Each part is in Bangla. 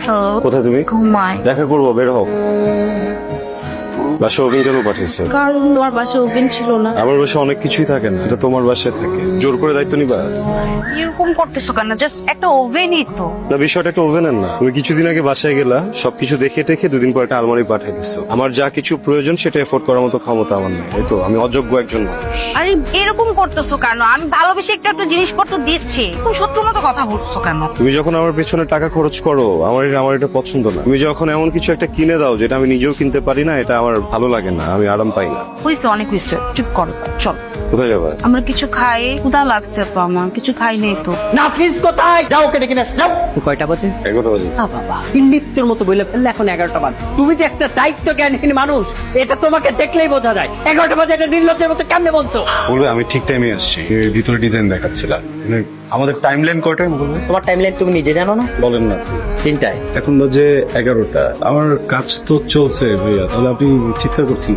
হ্যালো, কোথায় তুমি? ঘুমাই। দেখা করবো, বের হও। বাসা ওভেন কেন পাঠিয়েছে? কারণ তোমার বাসায় ওভেন ছিল না। আমার বাসায় অনেক কিছুই থাকে না, এটা তোমার বাসায় থাকে। জোর করে দায়িত্ব নিবা? এরকম করতেছো কেন? জাস্ট একটা ওভেনই তো। না, বিষয়টা একটা ওভেনের না। তুমি কিছুদিন আগে বাসায় গেলা, সবকিছু দেখে টেখে দুদিন পর একটা আলমারি পাঠিয়ে দিচ্ছো। আমার যা কিছু প্রয়োজন সেটা এফোর্ড করার মতো ক্ষমতা আমার নেই, এই তো আমি অযোগ্য একজন মানুষ। আরে এরকম করতেছো কেন? আমি ভালোবেসে একটা একটা জিনিসপত্র দিচ্ছি, তুমি শত্রুর মতো কথা বলছো কেন? তুমি যখন আমার পেছনে টাকা খরচ করো, আমার এটা পছন্দ না। তুমি যখন এমন কিছু একটা কিনে দাও যেটা আমি নিজেও কিনতে পারি না, এটা আমার ভালো লাগে না, আমি আরাম পাই না। হয়েছে, অনেক হয়েছে, চুপ করো, চল। কোথায় যাবা? আমরা কিছু খাই, ক্ষুধা লাগছে তো, আমার কিছু খাই নেই তো। নাফিস কোথায়? যাও কেটে কিনে আসো, যাও। কয়টা বাজে? 11টা বাজে। বাবা ইন্ডিত্বের মতো বইলে ফেললে এখন 11টা বাজে। তুমি যে একটা দায়িত্ব জ্ঞানহীন মানুষ, এটা তোমাকে দেখলেই বোঝা যায়। 11টা বাজে এটা নির্লজ্জের মতো কেমনে বলছো? বলবে আমি ঠিক টাইমে আসছি, ভিতরে ডিজাইন দেখাচ্ছিলাম। আমাদের টাইম লাইন কয়টায় বলবে? তোমার টাইমলাইন তুমি নিজে জানো না? বলেন না। 3টায়। এখন বাজে 11টা। আমার কাজ তো চলছে ভাইয়া, তাহলে আপনি চিৎকার করছেন?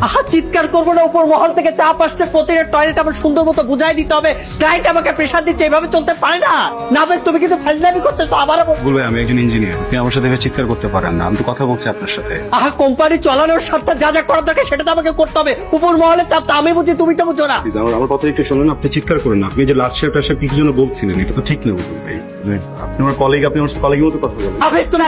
আহা, চিৎকার করবো না, উপর মহল থেকে চাপ আসছে, প্রতিটা টয়লেট আমার সুন্দর মতো বুঝাই দিতে হবে। ক্লায়েন্ট আমাকে প্রেশার দিচ্ছে, এভাবে চলতে পারে না। না বেশ, তুমি কিন্তু ফাজলামি করতেছো আবারও। বলবে আমি একজন ইঞ্জিনিয়ার, আপনি আমার সাথে এভাবে চিৎকার করতে পারেন না, আমি তো কথা বলছি আপনার সাথে। আহা, কোম্পানি চালানোর সাথে যা যা করার দরকার সেটা তো আমাকে করতে হবে। উপর মহলের চাপটা আমি বুঝি, তুমি তো বুঝো না। প্লিজ আমার কথা একটু শুনুন, আপনি চিৎকার করেন না। আপনি যে লাস্ট শেপ টাশেপ কি জন্য বলছিলেন, এটা তো ঠিক না ভাই। আপনি আমার কলিগ, আপনি আমার কলিগের মতো কথা বলেন। আবে তুমি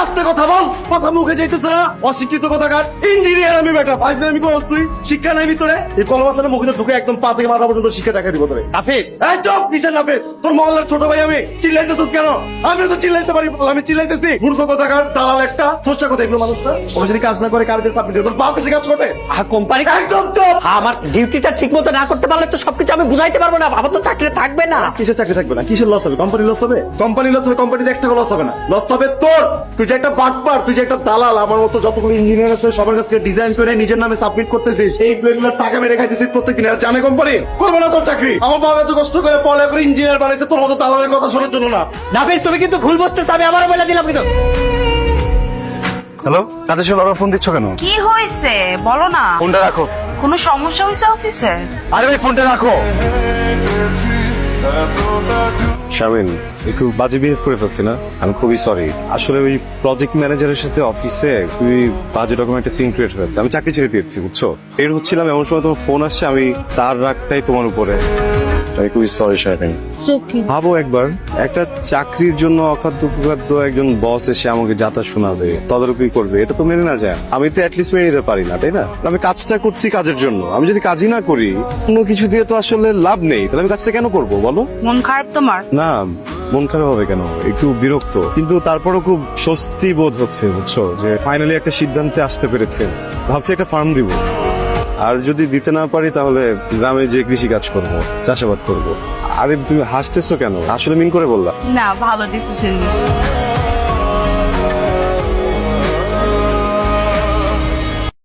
আস্তে কথা বল, কথা মুখে যাইতেছে না। অশিক্ষিত কথাকার ইঞ্জিনিয়ার আমি বেটা, ফাইজে আমি করছ তুই। শিক্ষা নাই ভিতরে, এই কলম আছে না, মুখে ঢুকে একদম পা থেকে মাথা পর্যন্ত শিক্ষা দেখা দিব তোরে। নাফিস, এই চুপ, কিসের নাফিস? তোর মহল্লার ছোট ভাই আমি, চিল্লাইতেছিস কেন? আমি তো চিল্লাইতে পারি, আমি চিল্লাইতেছি। মূর্খ কথাকার, দালাল একটা, সমস্যা কথা এগুলো মানুষরা। ও যদি কাজ না করে কারিতে চাপ দিতে, তোর বাপ বেশি কাজ করবে। আহা, কোম্পানি একদম চুপ। আমার ডিউটিটা ঠিক মতো না করতে পারলে তো সবকিছু আমি বুঝাইতে পারবো না। ভাবো তো চাকরি থাকবে না। কিসের চাকরি থাকবে না? কিসের লস হবে? কোম্পানি লস হবে? কোম্পানি লস হবে, কোম্পানিতে একটা লস হবে না। লস হবে তোর। তুই যে একটা বাটপার, তুই যে একটা দালাল, আমার মতো যতগুলো ইঞ্জিনিয়ার আছে সবার কাছ থেকে ডিজাইন করে নিজের নামে সাবমিট করতেছিস, এইগুলোর টাকা মেরে খাইতেছিস প্রত্যেকদিন। আর জানে কোম্পানি করবে না তোর চাকরি? আমার বাবা এত কষ্ট করে পড়া করে ইঞ্জিনিয়ার বানাইছে তোর মতো দালালের কথা শোনার জন্য না। নাফিস, তুমি কিন্তু ভুল বুঝতেছো, আমি আবারও বলে দিলাম কিন্তু। হ্যালো, কাদের সাথে ফোন দিচ্ছ কেন? কি হয়েছে বলো না। ফোনটা রাখো। কোনো সমস্যা হয়েছে অফিসে? আরে ভাই ফোনটা রাখো। শামিন, একটু বাজে বিহেভ করে ফেলছি না? আমি খুবই সরি। আসলে ওই প্রজেক্ট ম্যানেজারের সাথে অফিসে খুবই বাজে রকম একটা সিন ক্রিয়েট হয়েছে। আমি চাকরি ছেড়ে দিয়েছি, বুঝছো? এর হচ্ছিলাম, এমন সময় তোমার ফোন আসছে, আমি তার রাগটাই তোমার উপরে। আমি খুবই সরি শামিন। ভাবো একবার, একটা চাকরির জন্য অখাদ্য কুখাদ্য একজন বস এসে আমাকে যাতা শোনাবে, তদারকি করবে, এটা তো মেনে না যায়। আমি তো অ্যাটলিস্ট মেনে নিতে পারি না, তাই না? আমি কাজটা করছি কাজের জন্য, আমি যদি কাজই না করি, কোনো কিছু দিয়ে তো আসলে লাভ নেই, তাহলে আমি কাজটা কেন করবো বলো? মন খারাপ তোমার? না, মন খারাপ হবে কেন? একটু বিরক্ত, কিন্তু তারপরও খুব স্বস্তি বোধ হচ্ছে, বুঝছো, যে ফাইনালি একটা সিদ্ধান্তে আসতে পেরেছে। ভাবছি একটা ফার্ম দিব, আর যদি দিতে না পারি তাহলে গ্রামে যে কৃষি কাজ করবো, চাষাবাদ করবো। আরে তুমি হাসতেছো কেন? আসলে মিন করে বললাম। না, ভালো ডিসিশন।